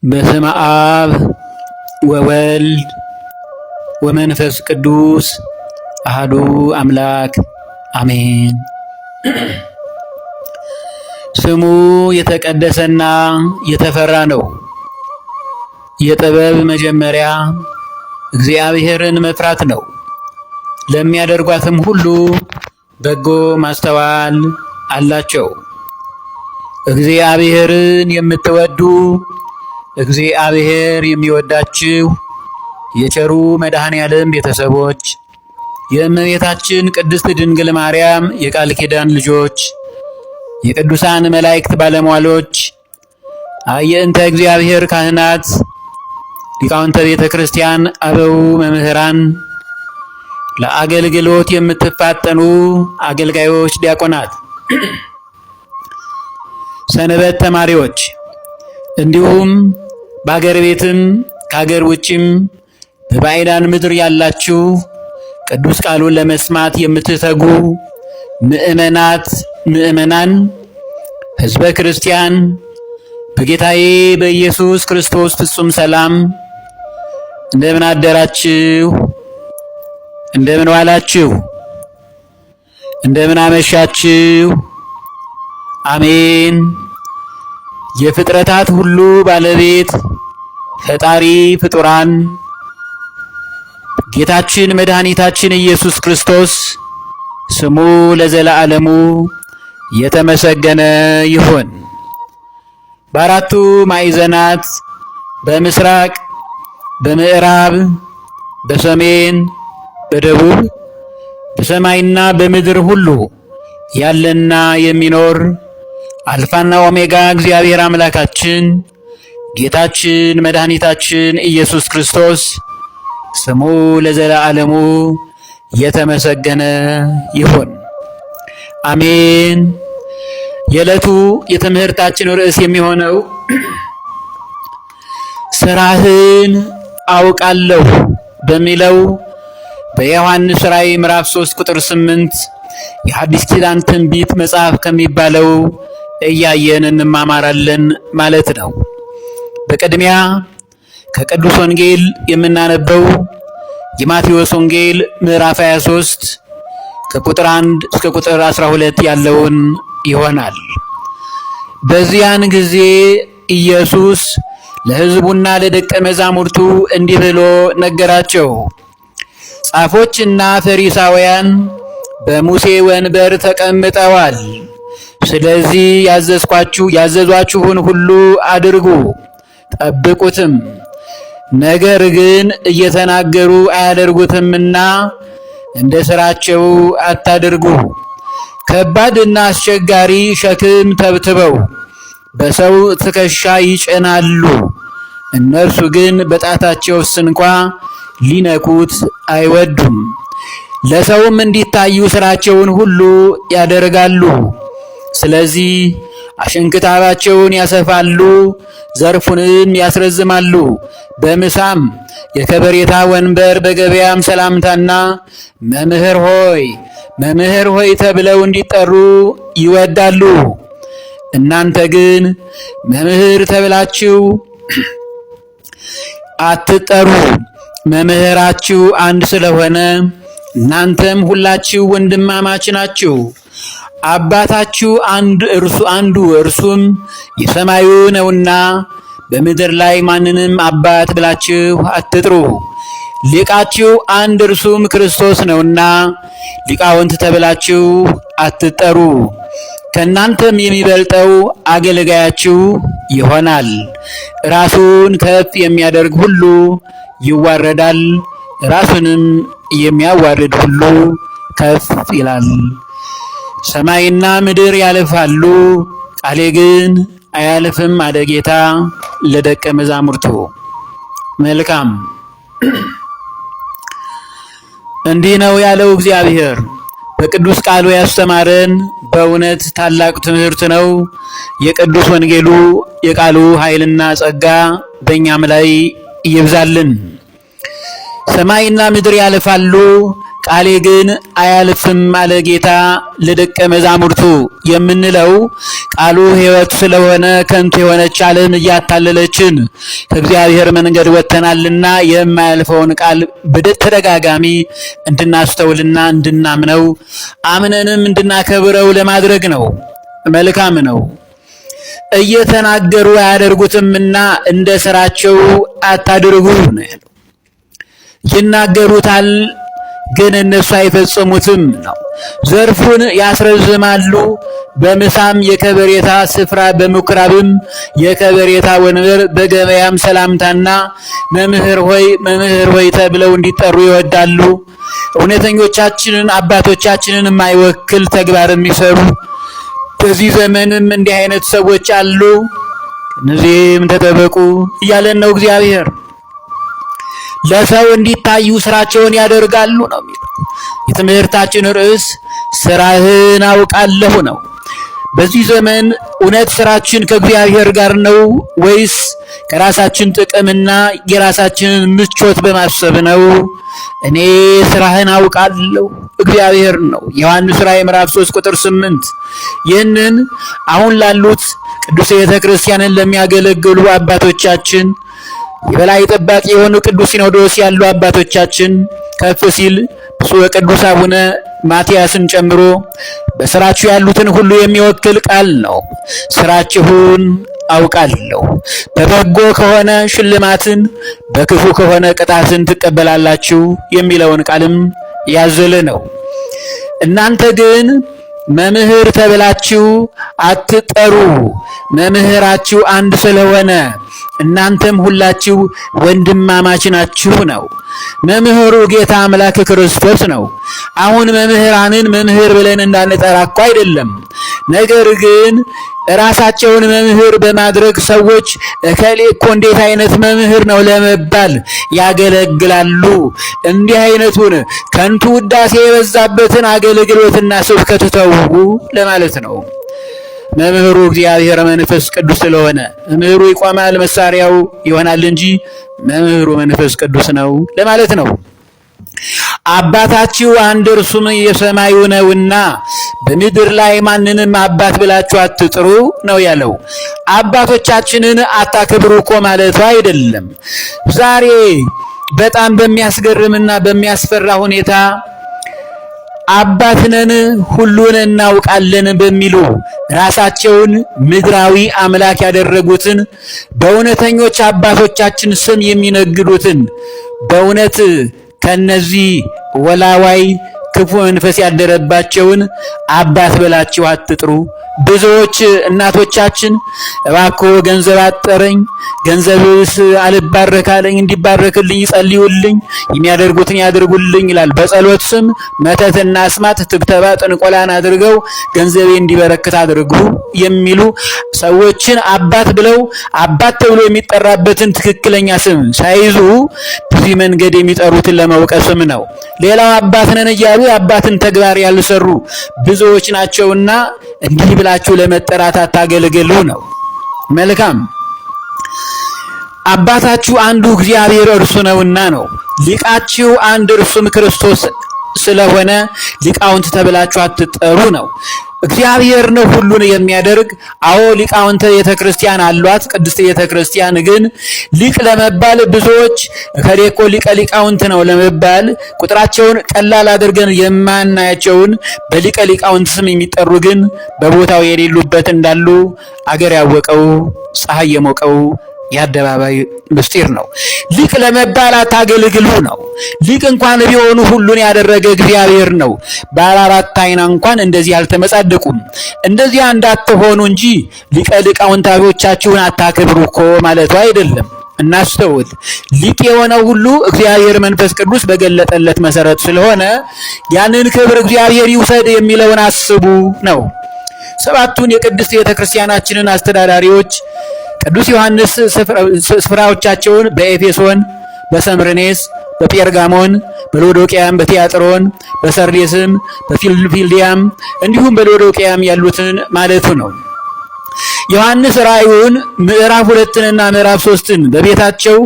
በስመ አብ ወወልድ ወመንፈስ ቅዱስ አሐዱ አምላክ አሜን። ስሙ የተቀደሰና የተፈራ ነው። የጥበብ መጀመሪያ እግዚአብሔርን መፍራት ነው። ለሚያደርጓትም ሁሉ በጎ ማስተዋል አላቸው። እግዚአብሔርን የምትወዱ እግዚአብሔር የሚወዳችሁ የቸሩ መድኃኔዓለም ቤተሰቦች፣ የእመቤታችን ቅድስት ድንግል ማርያም የቃል ኪዳን ልጆች፣ የቅዱሳን መላእክት ባለሟሎች፣ አየንተ እግዚአብሔር ካህናት፣ ሊቃውንተ ቤተ ክርስቲያን፣ አበው መምህራን፣ ለአገልግሎት የምትፋጠኑ አገልጋዮች፣ ዲያቆናት፣ ሰንበት ተማሪዎች እንዲሁም በአገር ቤትም ከአገር ውጭም በባዕዳን ምድር ያላችሁ ቅዱስ ቃሉን ለመስማት የምትተጉ ምእመናን፣ ሕዝበ ክርስቲያን በጌታዬ በኢየሱስ ክርስቶስ ፍጹም ሰላም እንደምን አደራችሁ? እንደምን ዋላችሁ? እንደምን አመሻችሁ? አሜን። የፍጥረታት ሁሉ ባለቤት ፈጣሪ ፍጡራን ጌታችን መድኃኒታችን ኢየሱስ ክርስቶስ ስሙ ለዘለዓለሙ የተመሰገነ ይሁን። በአራቱ ማዕዘናት በምስራቅ፣ በምዕራብ፣ በሰሜን፣ በደቡብ በሰማይና በምድር ሁሉ ያለና የሚኖር አልፋና ኦሜጋ እግዚአብሔር አምላካችን ጌታችን መድኃኒታችን ኢየሱስ ክርስቶስ ስሙ ለዘለዓለሙ የተመሰገነ ይሁን። አሜን። የዕለቱ የትምህርታችን ርዕስ የሚሆነው ሥራህን አውቃለሁ በሚለው በዮሐንስ ራእይ ምዕራፍ 3 ቁጥር 8 የሐዲስ ኪዳን ትንቢት መጽሐፍ ከሚባለው እያየን እንማማራለን ማለት ነው። በቅድሚያ ከቅዱስ ወንጌል የምናነበው የማቴዎስ ወንጌል ምዕራፍ 23 ከቁጥር 1 እስከ ቁጥር 12 ያለውን ይሆናል። በዚያን ጊዜ ኢየሱስ ለሕዝቡና ለደቀ መዛሙርቱ እንዲህ ብሎ ነገራቸው። ጻፎችና ፈሪሳውያን በሙሴ ወንበር ተቀምጠዋል። ስለዚህ ያዘዟችሁን ሁሉ አድርጉ ጠብቁትም። ነገር ግን እየተናገሩ አያደርጉትምና እንደ ሥራቸው አታድርጉ። ከባድና አስቸጋሪ ሸክም ተብትበው በሰው ትከሻ ይጭናሉ። እነርሱ ግን በጣታቸውስ እንኳ ሊነኩት አይወዱም። ለሰውም እንዲታዩ ሥራቸውን ሁሉ ያደርጋሉ። ስለዚህ አሽንክታባቸውን ያሰፋሉ፣ ዘርፉንም ያስረዝማሉ። በምሳም የከበሬታ ወንበር በገበያም ሰላምታና መምህር ሆይ ተብለው እንዲጠሩ ይወዳሉ። እናንተ ግን መምህር ተብላችሁ አትጠሩ፣ መምህራችሁ አንድ ስለሆነ እናንተም ሁላችሁ ወንድማማች ናችሁ። አባታችሁ አንዱ እርሱም የሰማዩ ነውና በምድር ላይ ማንንም አባት ብላችሁ አትጥሩ። ሊቃችሁ አንድ እርሱም ክርስቶስ ነውና ሊቃውንት ተብላችሁ አትጠሩ። ከእናንተም የሚበልጠው አገልጋያችሁ ይሆናል። ራሱን ከፍ የሚያደርግ ሁሉ ይዋረዳል፣ ራሱንም የሚያዋርድ ሁሉ ከፍ ይላል። ሰማይና ምድር ያልፋሉ፣ ቃሌ ግን አያልፍም አለ ጌታ ለደቀ መዛሙርቱ። መልካም። እንዲህ ነው ያለው እግዚአብሔር በቅዱስ ቃሉ ያስተማረን በእውነት ታላቅ ትምህርት ነው። የቅዱስ ወንጌሉ የቃሉ ኃይልና ጸጋ በእኛም ላይ ይብዛልን። ሰማይና ምድር ያልፋሉ፣ ቃሌ ግን አያልፍም አለ ጌታ ለደቀ መዛሙርቱ የምንለው ቃሉ ሕይወት ስለሆነ ከንቱ የሆነች ዓለም እያታለለችን ከእግዚአብሔር መንገድ ወጥተናልና የማያልፈውን ቃል በተደጋጋሚ እንድናስተውልና እንድናምነው አምነንም እንድናከብረው ለማድረግ ነው። መልካም ነው። እየተናገሩ አያደርጉትምና እንደ ስራቸው አታድርጉ ነው ያለው። ይናገሩታል ግን እነሱ አይፈጽሙትም ነው። ዘርፉን ያስረዝማሉ። በምሳም የከበሬታ ስፍራ፣ በምኩራብም የከበሬታ ወንበር፣ በገበያም ሰላምታና መምህር ሆይ ተብለው እንዲጠሩ ይወዳሉ። እውነተኞቻችንን አባቶቻችንን የማይወክል ተግባር የሚሰሩ በዚህ ዘመንም እንዲህ አይነት ሰዎች አሉ። እነዚህም ተጠበቁ እያለን ነው እግዚአብሔር። ለሰው እንዲታዩ ስራቸውን ያደርጋሉ ነው የሚለው። የትምህርታችን ርዕስ ስራህን አውቃለሁ ነው። በዚህ ዘመን እውነት ስራችን ከእግዚአብሔር ጋር ነው ወይስ ከራሳችን ጥቅምና የራሳችንን ምቾት በማሰብ ነው? እኔ ስራህን አውቃለሁ እግዚአብሔር ነው። ዮሐንስ ራዕይ ምዕራፍ 3 ቁጥር 8። ይህንን አሁን ላሉት ቅዱስ ቤተ ክርስቲያንን ለሚያገለግሉ አባቶቻችን የበላይ ጠባቂ የሆኑ ቅዱስ ሲኖዶስ ያሉ አባቶቻችን ከፍ ሲል ብፁዕ ወቅዱስ አቡነ ማትያስን ጨምሮ በስራችሁ ያሉትን ሁሉ የሚወክል ቃል ነው። ስራችሁን አውቃለሁ። በበጎ ከሆነ ሽልማትን፣ በክፉ ከሆነ ቅጣትን ትቀበላላችሁ የሚለውን ቃልም ያዘለ ነው። እናንተ ግን መምህር ተብላችሁ አትጠሩ፣ መምህራችሁ አንድ ስለሆነ እናንተም ሁላችሁ ወንድማማች ናችሁ ነው። መምህሩ ጌታ አምላክ ክርስቶስ ነው። አሁን መምህራንን መምህር ብለን እንዳንጠራ እኮ አይደለም። ነገር ግን ራሳቸውን መምህር በማድረግ ሰዎች እከሌ እኮ እንዴት አይነት መምህር ነው ለመባል ያገለግላሉ። እንዲህ አይነቱን ከንቱ ውዳሴ የበዛበትን አገልግሎትና ስብከት ተው ለማለት ነው። መምህሩ እግዚአብሔር መንፈስ ቅዱስ ስለሆነ መምህሩ ይቆማል፣ መሳሪያው ይሆናል እንጂ መምህሩ መንፈስ ቅዱስ ነው ለማለት ነው። አባታችሁ አንድ እርሱም የሰማዩ ነውና በምድር ላይ ማንንም አባት ብላችሁ አትጥሩ ነው ያለው። አባቶቻችንን አታክብሩ እኮ ማለቱ አይደለም። ዛሬ በጣም በሚያስገርምና በሚያስፈራ ሁኔታ አባትነን ሁሉን እናውቃለን በሚሉ ራሳቸውን ምድራዊ አምላክ ያደረጉትን በእውነተኞች አባቶቻችን ስም የሚነግዱትን በእውነት ከነዚህ ወላዋይ ክፉ መንፈስ ያደረባቸውን አባት ብላችሁ አትጥሩ። ብዙዎች እናቶቻችን እባክዎ ገንዘብ አጠረኝ፣ ገንዘብስ አልባረካለኝ፣ እንዲባረክልኝ ይጸልዩልኝ፣ የሚያደርጉትን ያድርጉልኝ ይላል። በጸሎት ስም መተትና አስማት፣ ትብተባ፣ ጥንቆላን አድርገው ገንዘቤ እንዲበረክት አድርጉ የሚሉ ሰዎችን አባት ብለው አባት ተብሎ የሚጠራበትን ትክክለኛ ስም ሳይዙ በዚህ መንገድ የሚጠሩትን ለመውቀስም ነው። ሌላው አባት ነን እያሉ የአባትን ተግባር ያልሰሩ ብዙዎች ናቸውና እንዲህ ብላችሁ ለመጠራት አታገልግሉ ነው። መልካም አባታችሁ አንዱ እግዚአብሔር እርሱ ነውና ነው። ሊቃችሁ አንድ እርሱም ክርስቶስ ስለሆነ ሊቃውንት ተብላችሁ አትጠሩ ነው። እግዚአብሔር ነው ሁሉን የሚያደርግ። አዎ ሊቃውንተ ቤተ ክርስቲያን አሏት። ቅድስት ቤተ ክርስቲያን ግን ሊቅ ለመባል ብዙዎች እከሌ እኮ ሊቀ ሊቃውንት ነው ለመባል ቁጥራቸውን ቀላል አድርገን የማናያቸውን በሊቀ ሊቃውንት ስም የሚጠሩ ግን በቦታው የሌሉበት እንዳሉ አገር ያወቀው ፀሐይ የሞቀው የአደባባይ ምስጢር ነው። ሊቅ ለመባል አታገልግሉ ነው። ሊቅ እንኳን ቢሆኑ ሁሉን ያደረገ እግዚአብሔር ነው። ባለ አራት አይና እንኳን እንደዚህ አልተመጻደቁም። እንደዚህ እንዳትሆኑ እንጂ ሊቀ ሊቃውንታዎቻችሁን አታክብሩ እኮ ማለቱ አይደለም። እናስተውል። ሊቅ የሆነው ሁሉ እግዚአብሔር መንፈስ ቅዱስ በገለጠለት መሰረት ስለሆነ ያንን ክብር እግዚአብሔር ይውሰድ የሚለውን አስቡ ነው። ሰባቱን የቅድስት ቤተክርስቲያናችንን አስተዳዳሪዎች ቅዱስ ዮሐንስ ስፍራዎቻቸውን በኤፌሶን፣ በሰምርኔስ፣ በጴርጋሞን፣ በሎዶቅያም፣ በቲያጥሮን፣ በሰርዴስም፣ በፊልዲያም እንዲሁም በሎዶቅያም ያሉትን ማለቱ ነው። ዮሐንስ ራእዩን ምዕራፍ 2 እና ምዕራፍ 3 በቤታቸው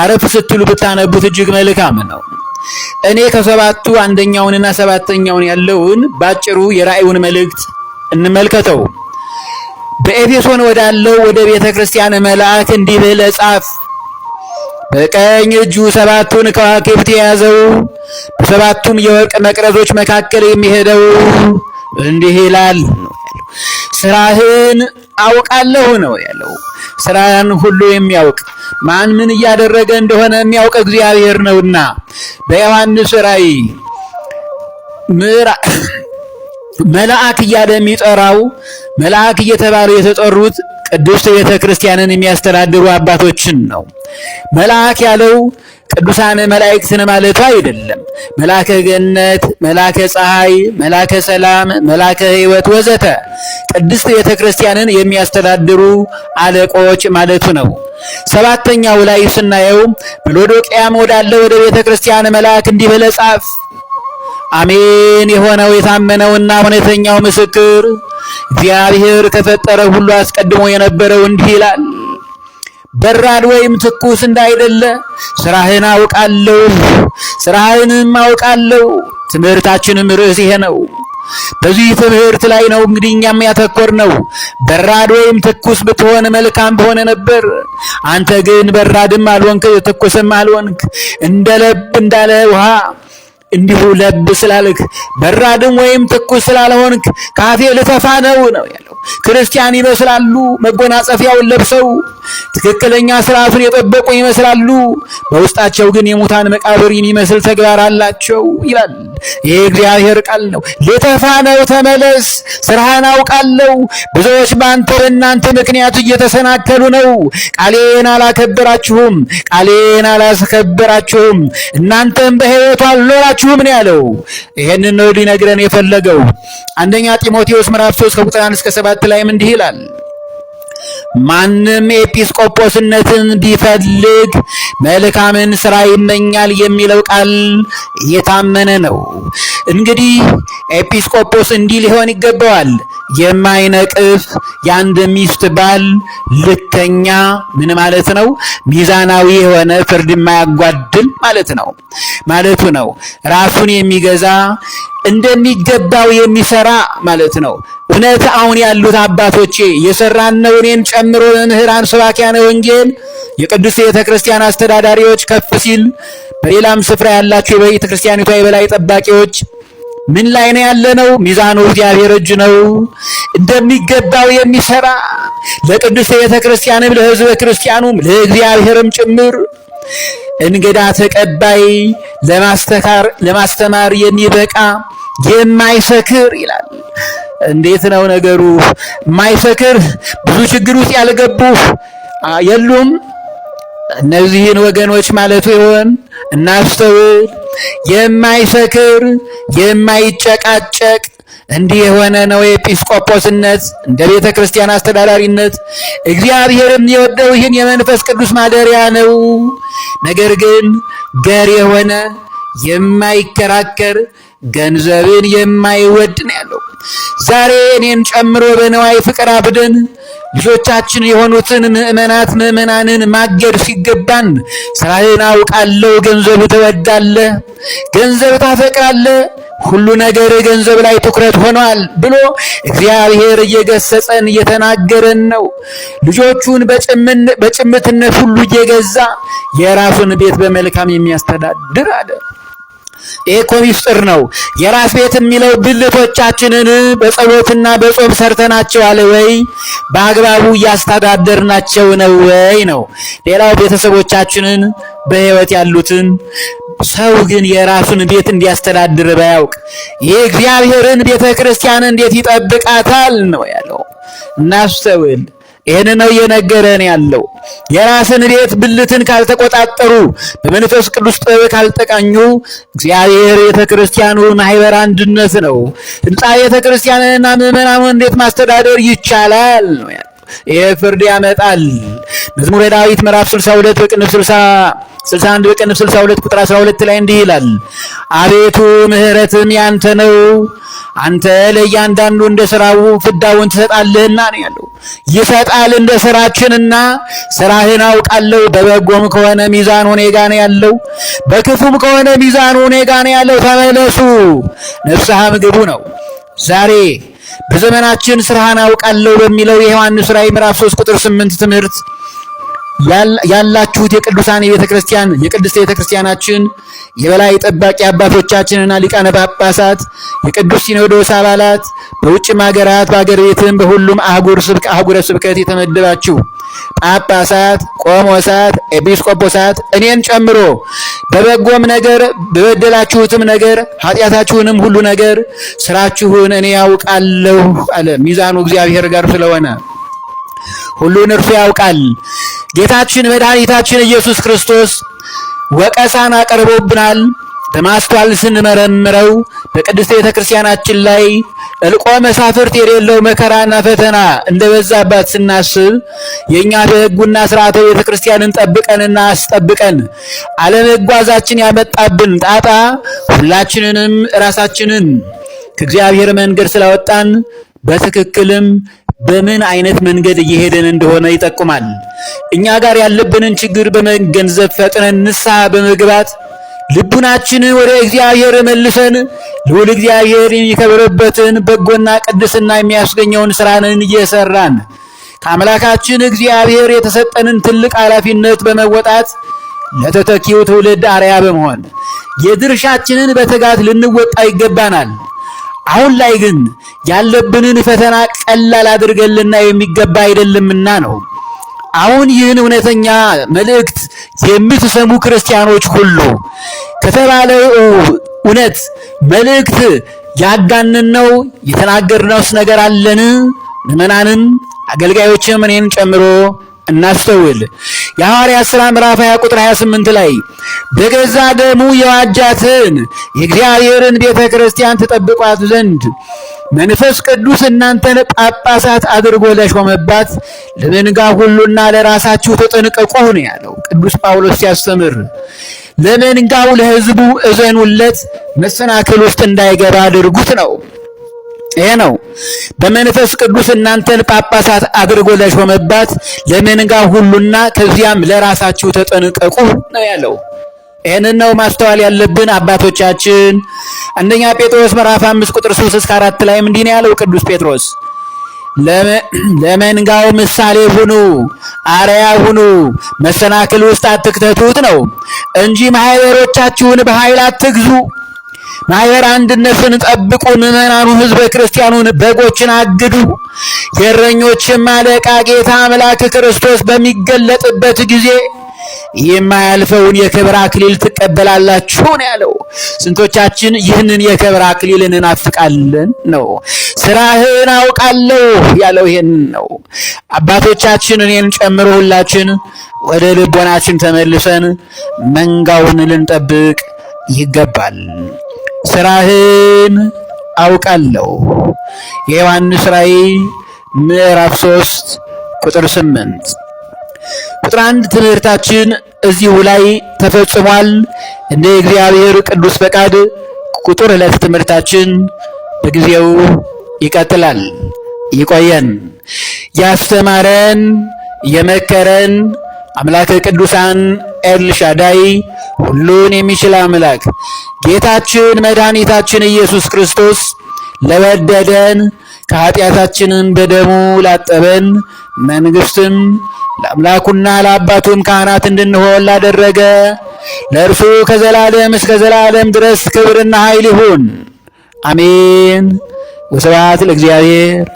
አረፍ ስትሉ ብታነቡት እጅግ መልካም ነው። እኔ ከሰባቱ አንደኛውንና ሰባተኛውን ያለውን ባጭሩ የራእዩን መልእክት እንመልከተው። በኤፌሶን ወዳለው ወደ ቤተ ክርስቲያን መልአክ እንዲህ ብለህ ጻፍ። በቀኝ እጁ ሰባቱን ከዋክብት የያዘው በሰባቱም የወርቅ መቅረዞች መካከል የሚሄደው እንዲህ ይላል። ስራህን አውቃለሁ ነው ያለው። ስራን ሁሉ የሚያውቅ ማን ምን እያደረገ እንደሆነ የሚያውቅ እግዚአብሔር ነውና በዮሐንስ ራእይ መልአክ እያለ የሚጠራው መልአክ እየተባሉ የተጠሩት ቅድስት ቤተ ክርስቲያንን የሚያስተዳድሩ አባቶችን ነው። መልአክ ያለው ቅዱሳን መላእክትን ማለቱ አይደለም። መልአከ ገነት፣ መልአከ ፀሐይ፣ መልአከ ሰላም፣ መልአከ ሕይወት ወዘተ ቅድስት ቤተ ክርስቲያንን የሚያስተዳድሩ አለቆች ማለቱ ነው። ሰባተኛው ላይ ስናየው በሎዶቅያም ወዳለ ወደ ቤተ ክርስቲያን መልአክ እንዲህ ብለህ ጻፍ። አሜን የሆነው የታመነውና እውነተኛው ምስክር እግዚአብሔር ከፈጠረ ሁሉ አስቀድሞ የነበረው እንዲህ ይላል። በራድ ወይም ትኩስ እንዳይደለ ስራህን አውቃለሁ፣ ስራህንም አውቃለሁ። ትምህርታችንም ርዕስ ይሄ ነው። በዚህ ትምህርት ላይ ነው እንግዲህ እኛም ያተኮርነው። በራድ ወይም ትኩስ ብትሆን መልካም በሆነ ነበር። አንተ ግን በራድም አልሆንክ ትኩስም አልሆንክ፣ እንደ ለብ እንዳለ ውሃ እንዲሁ ለብ ስላልክ በራድም ወይም ትኩስ ስላልሆንክ ካፌ ልተፋ ነው ያለው። ክርስቲያን ይመስላሉ፣ መጎናጸፊያውን ለብሰው ትክክለኛ ስርዓቱን የጠበቁ ይመስላሉ፣ በውስጣቸው ግን የሙታን መቃብር የሚመስል ተግባር አላቸው ይላል። ይህ እግዚአብሔር ቃል ነው። ልተፋ ነው፣ ተመለስ፣ ስራህን አውቃለሁ። ብዙዎች በእናንተ ምክንያት እየተሰናከሉ ነው። ቃሌን አላከበራችሁም፣ ቃሌን አላስከበራችሁም፣ እናንተም በሕይወቱ አልኖራችሁም ነው ያለው። ይሄንን ነው ሊነግረን የፈለገው። አንደኛ ጢሞቴዎስ ምዕራፍ 3 ከቁጥር 1 እስከ 7 ላይም እንዲህ ይላል። ማንም ኤጲስቆጶስነትን ቢፈልግ መልካምን ስራ ይመኛል የሚለው ቃል የታመነ ነው። እንግዲህ ኤጲስቆጶስ እንዲህ ሊሆን ይገባዋል። የማይነቅፍ የአንድ ሚስት ባል፣ ልከኛ ምን ማለት ነው? ሚዛናዊ የሆነ ፍርድ የማያጓድል ማለቱ ነው። ራሱን የሚገዛ እንደሚገባው የሚሰራ ማለት ነው። እውነት አሁን ያሉት አባቶቼ የሰራን ነው፣ እኔን ጨምሮ መምህራን፣ ሰባኪያነ ወንጌል፣ የቅዱስ ቤተ ክርስቲያን አስተዳዳሪዎች፣ ከፍ ሲል በሌላም ስፍራ ያላችሁ የቤተ ክርስቲያኒቷ የበላይ ጠባቂዎች ምን ላይ ነው ያለነው? ሚዛኑ እግዚአብሔር እጅ ነው። እንደሚገባው የሚሰራ ለቅዱስ ቤተ ክርስቲያንም ለሕዝበ ክርስቲያኑም ለእግዚአብሔርም ጭምር እንግዳ ተቀባይ ለማስተማር የሚበቃ የማይሰክር ይላል። እንዴት ነው ነገሩ? የማይሰክር ብዙ ችግር ውስጥ ያልገቡ የሉም? እነዚህን ወገኖች ማለቱ ይሆን? እናስተውል። የማይሰክር የማይጨቃጨቅ እንዲህ የሆነ ነው ኤጲስቆጶስነት፣ እንደ ቤተ ክርስቲያን አስተዳዳሪነት። እግዚአብሔርም የወደው ይህን የመንፈስ ቅዱስ ማደሪያ ነው። ነገር ግን ገር የሆነ የማይከራከር ገንዘብን የማይወድ ነው ያለው። ዛሬ እኔን ጨምሮ በነዋይ ፍቅር አብደን ልጆቻችን የሆኑትን ምዕመናንን ማገድ ሲገባን ስራህን አውቃለሁ፣ ገንዘብ ትወዳለህ፣ ገንዘብ ታፈቅራለህ፣ ሁሉ ነገር ገንዘብ ላይ ትኩረት ሆኗል ብሎ እግዚአብሔር እየገሰጸን እየተናገረን ነው። ልጆቹን በጭምትነት ሁሉ እየገዛ የራሱን ቤት በመልካም የሚያስተዳድር አለ። ይህ እኮ ሚስጥር ነው። የራስ ቤት የሚለው ብልቶቻችንን በጸሎትና በጾም ሰርተናቸው አለ ወይ? በአግባቡ እያስተዳደርናቸው ነው ወይ ነው። ሌላው ቤተሰቦቻችንን በሕይወት ያሉትን ሰው ግን የራሱን ቤት እንዲያስተዳድር ባያውቅ የእግዚአብሔርን ቤተ ክርስቲያን እንዴት ይጠብቃታል ነው ያለው። እናስተውል። ይህን ነው እየነገረን ያለው። የራስን ቤት ብልትን ካልተቆጣጠሩ፣ በመንፈስ ቅዱስ ጥበብ ካልተቃኙ እግዚአብሔር ቤተ ክርስቲያኑ ማህበር አንድነት ነው። ህንፃ ቤተ ክርስቲያንና ምዕመናኑን እንዴት ማስተዳደር ይቻላል ነው ያለው። ይህ ፍርድ ያመጣል። መዝሙረ ዳዊት ምዕራፍ 62 በቅንፍ 61 በቅንፍ 62 ቁጥር 12 ላይ እንዲህ ይላል፣ አቤቱ ምሕረትም ያንተ ነው፣ አንተ ለእያንዳንዱ እንደ ሥራው ፍዳውን ትሰጣለህና ነው ያለው። ይሰጣል እንደ ሥራችንና ሥራህን አውቃለሁ። በበጎም ከሆነ ሚዛኑ እኔ ጋር ነው ያለው፣ በክፉም ከሆነ ሚዛኑ እኔ ጋር ነው ያለው። ተመለሱ ንስሐም ግቡ ነው። ዛሬ በዘመናችን ሥራህን አውቃለሁ በሚለው የዮሐንስ ራእይ ምዕራፍ 3 ቁጥር 8 ትምህርት ያላችሁት የቅዱሳን የቤተክርስቲያን የቅድስት ቤተክርስቲያናችን የበላይ ጠባቂ አባቶቻችንና ሊቃነ ጳጳሳት፣ የቅዱስ ሲኖዶስ አባላት፣ በውጭም ሀገራት በአገር ቤትም በሁሉም አህጉረ ስብከት የተመደባችሁ ጳጳሳት፣ ቆሞሳት፣ ኤጲስቆጶሳት እኔን ጨምሮ በበጎም ነገር በበደላችሁትም ነገር ኃጢአታችሁንም ሁሉ ነገር ስራችሁን እኔ ያውቃለሁ አለ። ሚዛኑ እግዚአብሔር ጋር ስለሆነ ሁሉን እርሱ ያውቃል። ጌታችን መድኃኒታችን ኢየሱስ ክርስቶስ ወቀሳን አቀርቦብናል። በማስተዋል ስንመረምረው በቅድስት ቤተ ክርስቲያናችን ላይ እልቆ መሳፍርት የሌለው መከራና ፈተና እንደበዛባት ስናስብ የእኛ በሕጉና ስርዓተ ቤተ ክርስቲያንን ጠብቀንና አስጠብቀን አለመጓዛችን ያመጣብን ጣጣ ሁላችንንም ራሳችንን ከእግዚአብሔር መንገድ ስላወጣን በትክክልም በምን አይነት መንገድ እየሄደን እንደሆነ ይጠቁማል። እኛ ጋር ያለብንን ችግር በመገንዘብ ፈጥነን ንስሐ በመግባት ልቡናችንን ወደ እግዚአብሔር መልሰን ልዑል እግዚአብሔር የሚከብርበትን በጎና ቅድስና የሚያስገኘውን ስራንን እየሰራን ከአምላካችን እግዚአብሔር የተሰጠንን ትልቅ ኃላፊነት በመወጣት ለተተኪው ትውልድ አርአያ በመሆን የድርሻችንን በትጋት ልንወጣ ይገባናል። አሁን ላይ ግን ያለብንን ፈተና ቀላል አድርገንና የሚገባ አይደለምና ነው። አሁን ይህን እውነተኛ መልእክት የምትሰሙ ክርስቲያኖች ሁሉ ከተባለው እውነት መልእክት ያጋነነው የተናገርነውስ ነገር አለን? ምዕመናንን አገልጋዮችም እኔን ጨምሮ እናስተውል። የሐዋርያት ሥራ ምዕራፍ 20 ቁጥር 28 ላይ በገዛ ደሙ የዋጃትን የእግዚአብሔርን ቤተ ክርስቲያን ትጠብቋት ዘንድ መንፈስ ቅዱስ እናንተን ጳጳሳት አድርጎ ለሾመባት ለመንጋ ሁሉና ለራሳችሁ ተጠንቀቁ ነው ያለው ቅዱስ ጳውሎስ ሲያስተምር። ለመንጋው ለሕዝቡ እዘኑለት፣ መሰናክል ውስጥ እንዳይገባ አድርጉት ነው። ይሄ ነው በመንፈስ ቅዱስ እናንተን ጳጳሳት አድርጎ ለሾመባት ለመንጋ ሁሉና ከዚያም ለራሳችሁ ተጠንቀቁ ነው ያለው። ይህንን ነው ማስተዋል ያለብን አባቶቻችን። አንደኛ ጴጥሮስ ምዕራፍ 5 ቁጥር 3 እስከ 4 ላይ እንዲህ ነው ያለው ቅዱስ ጴጥሮስ፣ ለመንጋው ምሳሌ ሁኑ፣ አርአያ ሁኑ፣ መሰናክል ውስጥ አትክተቱት ነው እንጂ ማህበሮቻችሁን በኃይል አትግዙ። ማህበር አንድነትን ጠብቁ። ምዕመናኑ ህዝበ ክርስቲያኑን በጎችን አግዱ። የእረኞችም አለቃ ጌታ አምላክ ክርስቶስ በሚገለጥበት ጊዜ የማያልፈውን የክብር አክሊል ትቀበላላችሁ ነው ያለው። ስንቶቻችን ይህንን የክብር አክሊል እንናፍቃለን ነው። ስራህን አውቃለሁ ያለው ይሄን ነው። አባቶቻችን እኔን ጨምሮ ሁላችን ወደ ልቦናችን ተመልሰን መንጋውን ልንጠብቅ ይገባል። ስራህን አውቃለሁ። የዮሐንስ ራእይ ምዕራፍ 3 ቁጥር 8 ቁጥር 1 ትምህርታችን እዚሁ ላይ ተፈጽሟል። እንደ እግዚአብሔር ቅዱስ ፈቃድ ቁጥር 2 ትምህርታችን በጊዜው ይቀጥላል። ይቆየን። ያስተማረን የመከረን አምላከ ቅዱሳን ኤልሻዳይ ሁሉን የሚችል አምላክ ጌታችን መድኃኒታችን ኢየሱስ ክርስቶስ ለወደደን ከኃጢአታችንን በደሙ ላጠበን መንግሥትን ለአምላኩና ለአባቱም ካህናት እንድንሆን ላደረገ ለእርሱ ከዘላለም እስከ ዘላለም ድረስ ክብርና ኃይል ይሁን፣ አሜን። ወስብሐት ለእግዚአብሔር።